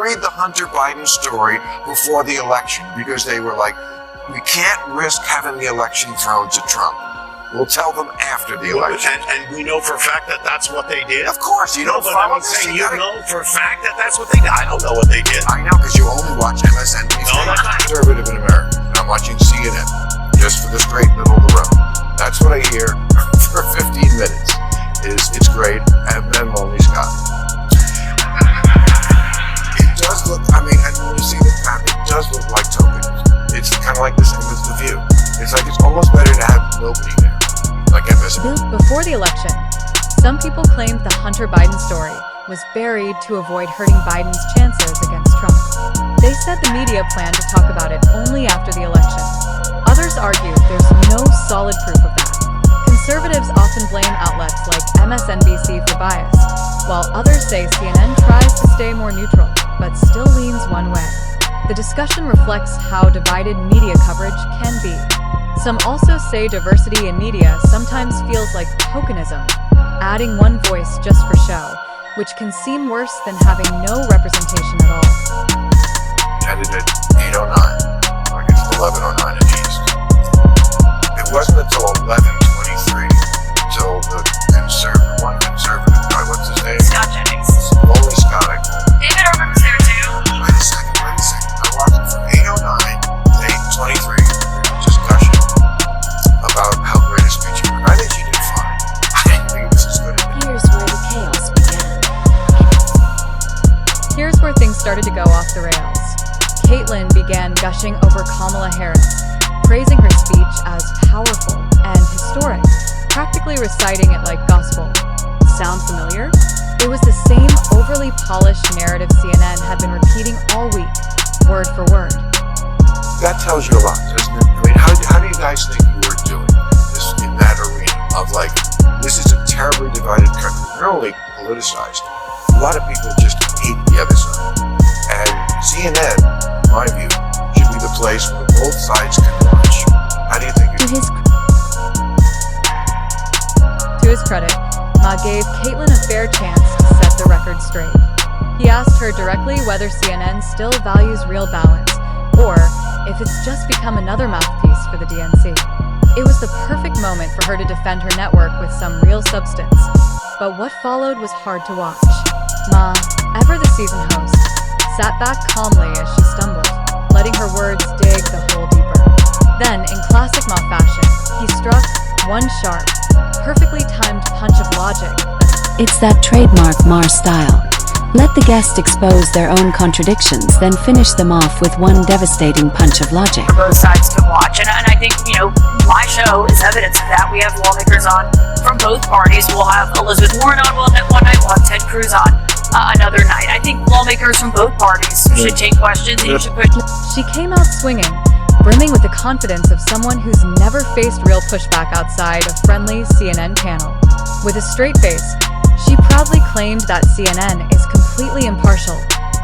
buried the Hunter Biden story before the election because they were like, we can't risk having the election thrown to Trump. We'll tell them after the election. And we know for a fact that that's what they did? Of course. You don't follow this. You know for a fact that that's what they did? I don't know what they did. I know, because you only watch MSNBC. No, that's not conservative in America. And I'm watching CNN, just for the straight middle of the road. That's what I hear for 15 minutes. It's great. And then Lonely Scott. It does look, I mean, and when you see the map, it does look like tokenism. It's kind of like the same as The View. It's like it's almost better to have nobody there. Like MSNBC. Before the election, some people claimed the Hunter Biden story was buried to avoid hurting Biden's chances against Trump. They said the media planned to talk about it only after the election. Others argued there's no solid proof of that. Conservatives often blame outlets like MSNBC for bias, while others say CNN tries to stay more neutral, but still leans one way. The discussion reflects how divided media coverage can be. Some also say diversity in media sometimes feels like tokenism, adding one voice just for show, which can seem worse than having no representation at all. Ended at 8:09, like it's 11:09 in the East. It wasn't until 11:23 till the one conservative guy, what's his name? Scott Jennings. Lonely Scott, I call him. David Urban was there too. Wait a second. I watched it from 8:09 to 8:23. Just gushing about how great a speech you were. I think she did fine. I didn't think it was as good as it. Here's where the chaos began. Here's where things started to go off the rails. Caitlyn began gushing over Kamala Harris, praising her speech as powerful and historic, practically reciting it like gospel. Sound familiar? It was the same overly polished narrative CNN had been repeating all week, word for word. That tells you a lot, doesn't it? I mean, how do you guys think you were doing this in that arena of like, this is a terribly divided country, not only politicized, a lot of people just hate the other side. And CNN, in my view, should be the place where both sides can watch. How do you think To his credit, Ma gave Caitlyn a fair chance to set the record straight. He asked her directly whether CNN still values real balance, or if it's just become another mouthpiece for the DNC. It was the perfect moment for her to defend her network with some real substance. But what followed was hard to watch. Ma, ever the season host, sat back calmly as she stumbled, letting her words dig the hole deeper. Then, in classic Ma fashion, he struck one sharp, perfectly timed punch of logic. It's that trademark Maher style. Let the guest expose their own contradictions, then finish them off with one devastating punch of logic. Both sides can watch, and I think, my show is evidence of that. We have lawmakers on from both parties. We'll have Elizabeth Warren on one night, we'll have Ted Cruz on another night. I think lawmakers from both parties should take questions and you should put... She came out swinging, brimming with the confidence of someone who's never faced real pushback outside a friendly CNN panel. With a straight face, she proudly claimed that CNN is completely impartial,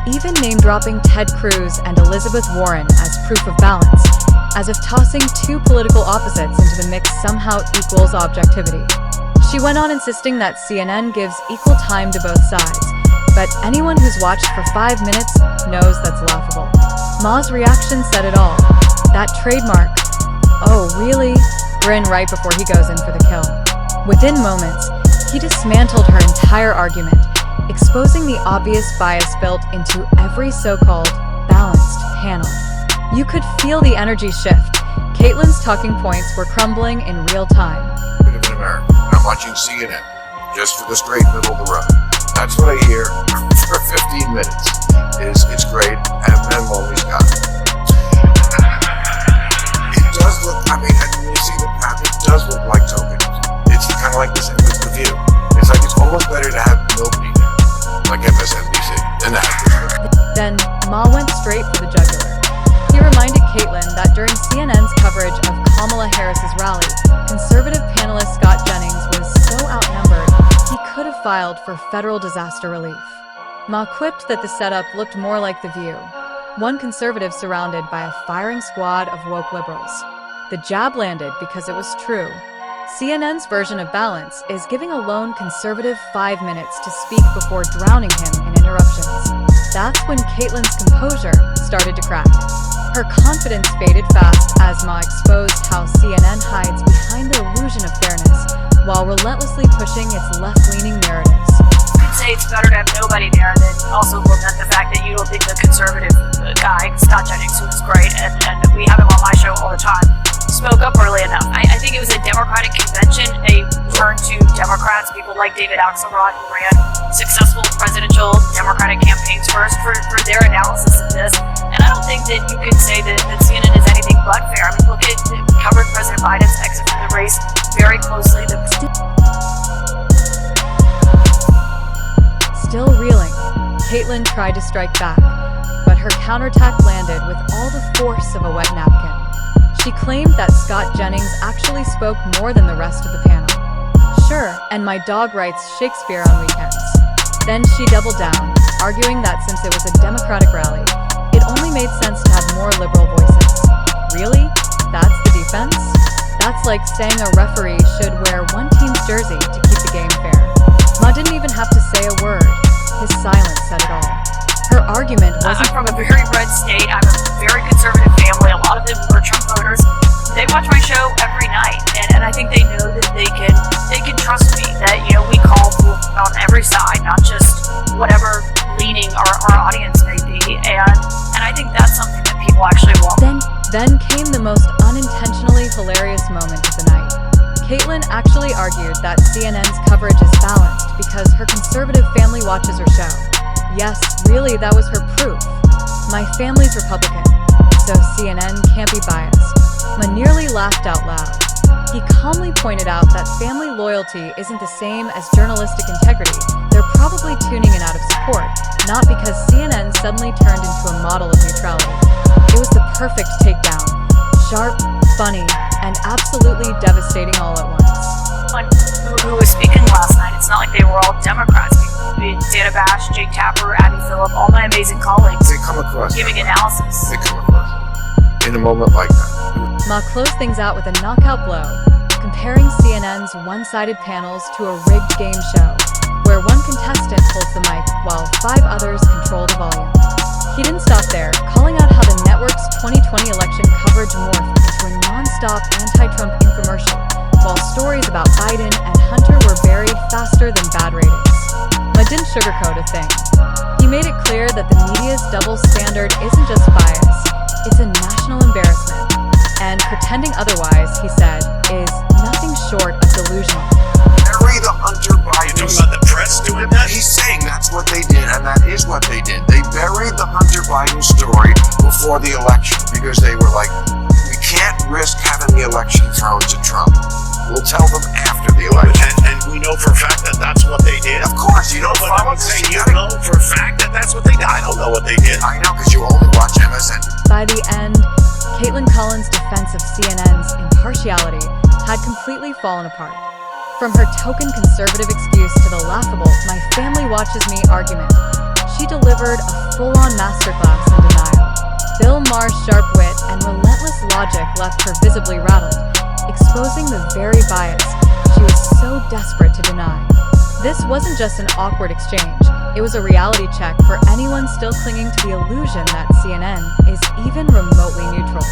even name-dropping Ted Cruz and Elizabeth Warren as proof of balance, as if tossing two political opposites into the mix somehow equals objectivity. She went on insisting that CNN gives equal time to both sides, but anyone who's watched for 5 minutes knows that's laughable. Ma's reaction said it all. That trademark, "Oh, really?" grin right before he goes in for the kill. Within moments, he dismantled her entire argument, exposing the obvious bias built into every so-called balanced panel. You could feel the energy shift. Caitlyn's talking points were crumbling in real time. in America? I'm watching CNN, just for the straight middle of the road. That's what I hear for 15 minutes. It's great, and then Lonely Scott. It does look, I mean, when you see the path, it does look like tokenism. It's kind of like the same as The View. It's like it's almost better to have nobody there, like MSNBC, than to have this. Then, Ma went straight for the jugular. He reminded Caitlyn that during CNN's coverage of Kamala Harris's rally, conservative panelist Scott Jennings was so outnumbered, he could have filed for federal disaster relief. Ma quipped that the setup looked more like The View, one conservative surrounded by a firing squad of woke liberals. The jab landed because it was true. CNN's version of balance is giving a lone conservative 5 minutes to speak before drowning him in interruptions. That's when Caitlyn's composure started to crack. Her confidence faded fast as Ma exposed how CNN hides behind the illusion of fairness while relentlessly pushing its left-leaning narratives. You'd say it's better to have nobody there than also lament the fact that you don't think the conservative guy, Scott Jennings, who is great, and we have him on my show all the time, spoke up early enough. I think it was a Democratic convention, a turn to Democrats, people like David Axelrod, who ran successful presidential Democratic campaigns first, for their analysis of this. And I don't think that you could say that CNN is anything but fair. I mean, look at, we covered President Biden's exit from the race very closely. Still reeling, Caitlyn tried to strike back, but her counterattack landed with all the force of a wet napkin. She claimed that Scott Jennings actually spoke more than the rest of the panel. Sure, and my dog writes Shakespeare on weekends. Then she doubled down, arguing that since it was a Democratic rally, it only made sense to have more liberal voices. Really? That's the defense? That's like saying a referee should wear one team's jersey to keep the game fair. Ma didn't even have to say a word. His silence said it all. Her argument wasn't... I'm from a very red state. I'm a very conservative family. A lot of them were Trump voters. They watch my show every night, and I think they know that they can trust me. That, you know, we call on every side, not just whatever leaning our audience may be. And I think that's something that people actually want. Then came the most unintentionally hilarious moment of the night. Caitlyn actually argued that CNN's coverage is balanced because her conservative family watches her show. Yes, really, that was her proof. My family's Republican, so CNN can't be biased. Ma nearly laughed out loud. He calmly pointed out that family loyalty isn't the same as journalistic integrity. They're probably tuning in out of support, not because CNN suddenly turned into a model of neutrality. It was the perfect takedown. Sharp, funny, and absolutely devastating all at once. Who was speaking last night, it's not like they were all Democrats. Dana Bash, Jake Tapper, Abby Phillip, all my amazing colleagues They come across giving that way. analysis. They come across in a moment like that. Ma closed things out with a knockout blow, comparing CNN's one-sided panels to a rigged game show, where one contestant holds the mic while 5 others control the volume. He didn't stop there, calling out how the network's 2020 election coverage morphed into a non-stop anti-Trump infomercial, while stories about Biden and Hunter were buried faster than bad ratings. Ma didn't sugarcoat a thing. He made it clear that the media's double standard isn't just bias, it's a national embarrassment. And pretending otherwise, he said, is nothing short of delusional. Bury the Hunter Biden. You talking about the press doing that? He's saying that's what they did, and that is what they did. They buried the Hunter Biden story before the election because they were like, we can't risk having the election thrown to Trump. We'll tell them after the election. And we know for a fact that that's what they did. Of course, you don't But follow I'm this. saying You you gotta- know for a fact that that's what they did. I don't know what they did. I know, because you only watch MSN. By the end, Caitlyn Collins' defense of CNN's impartiality had completely fallen apart. From her token conservative excuse to the laughable "my family watches me" argument, she delivered a full-on masterclass in denial. Bill Maher's sharp wit and relentless logic left her visibly rattled, exposing the very bias she was so desperate to deny. This wasn't just an awkward exchange, it was a reality check for anyone still clinging to the illusion that CNN is even remotely neutral.